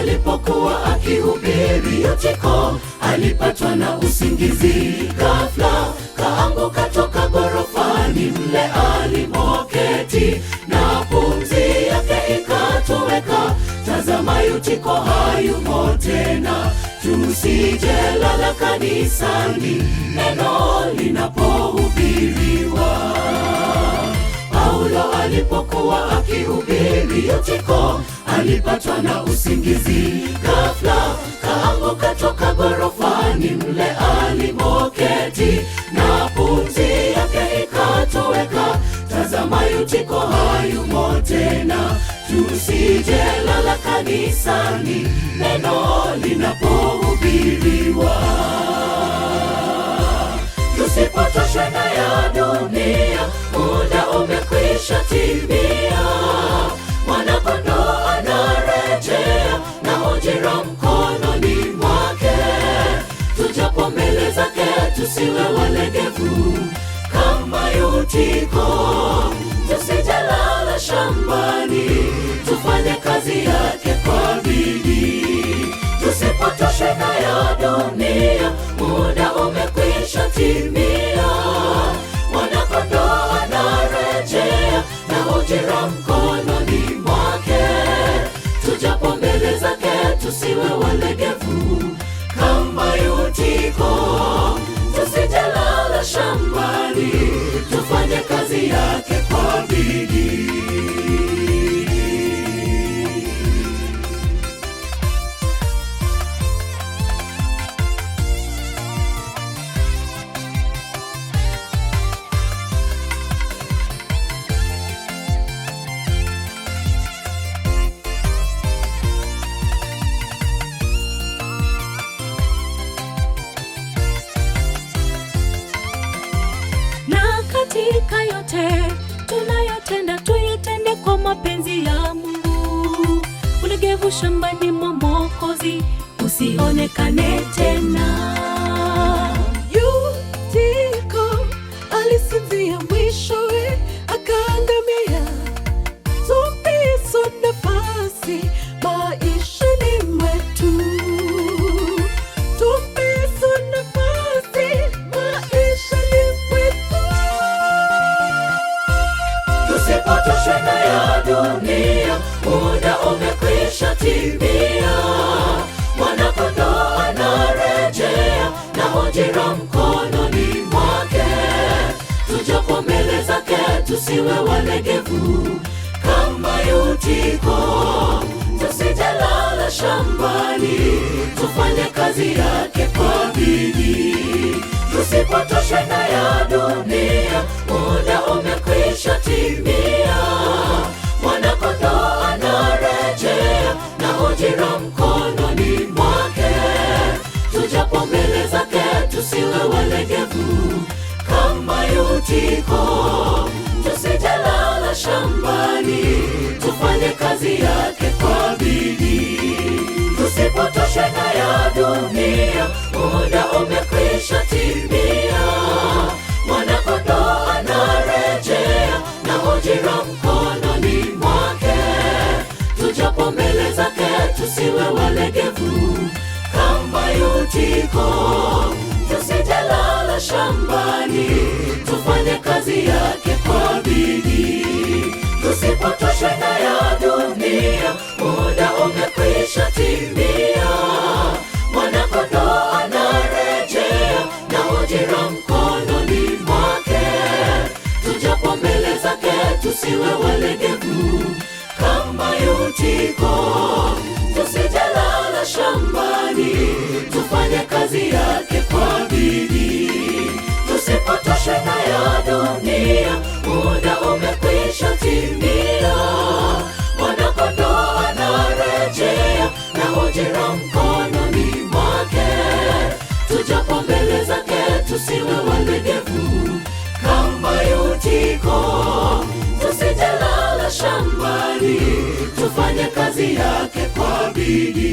alipokuwa akihubiri Yutiko, alipatwa na usingizi. Ghafla kaanguka toka ghorofani mle alimoketi, na pumzi yake ikatoweka. Tazama, Yutiko hayumo tena. Tusije lala kanisani neno linapohubiriwa. Paulo alipokuwa akihubiri Yutiko, alipatwa na usingizi. Ghafla kaanguka toka ghorofani mle alimoketi, na pumzi yake ikatoweka. Tazama, Yutiko hayumo tena. Tusije lala kanisani neno linapohubiriwa. Tusipotoshwe na ya dunia, muda umekwisha timia. Mwana-Kondoo anarejea na ujira mkononi mwake. Tujapo mbele zake tusiwe walegevu kama Yutiko. Tusije lala shambani, tufanye kazi yake kwa bidii. Tusipotoshwe na ya dunia, muda umekwisha timia. Mwana-Kondoo anarejea na ujira mkononi mwake. Tujapo mbele zake tusiwe walegevu kama Yutiko. Tusije lala shambani, tufanye kazi yake kwa bidii. Katika yote tunayotenda, tuyatende kwa mapenzi ya Mungu. Ulegevu shambani mwa Mwokozi usionekane tena. Yutiko alisinzia, mwishowe akaangamia. Tupe nafasi maishani mwetu. Tupe nafasi maishani mwetu. Tusipotoshwe na ya dunia, muda umekwisha timia. Mwana-Kondoo anarejea na ujira mkononi mwake. Tujapo mbele zake tusiwe walegevu kama Yutiko. Tusije lala shambani, tufanye kazi yake kwa bidii. Tusipotoshwe na ya dunia, muda umekwisha timia. Mwana-Kondoo anarejea na ujira mkononi mwake. Tujapo mbele zake tusiwe walegevu kama Yutiko. Tusije lala shambani, tufanye kazi yake kwa bidii. Tusipotoshwe na ya dunia, muda umekwisha timia. Mwana-Kondoo anarejea na ujira mkononi mwake. Tujapo mbele zake tusiwe walegevu kama Yutiko. Tusije lala shambani, tufanye kazi yake kwa bidii. Tusipotoshwe na ya dunia, muda umekwisha timia. Mwana-Kondoo anarejea na ujira mkononi mwake. Tujapo mbele zake tusiwe walegevu kama Yutiko. Tusije lala shambani, tufanye kazi yake kwa bidii. Tusipotoshwe na ya dunia, muda umekwisha timia. Mwana-Kondoo anarejea na ujira mkononi mwake. Tujapo mbele zake tusiwe walegevu kama Yutiko. Tusije lala shambani, tufanye kazi yake kwa bidii.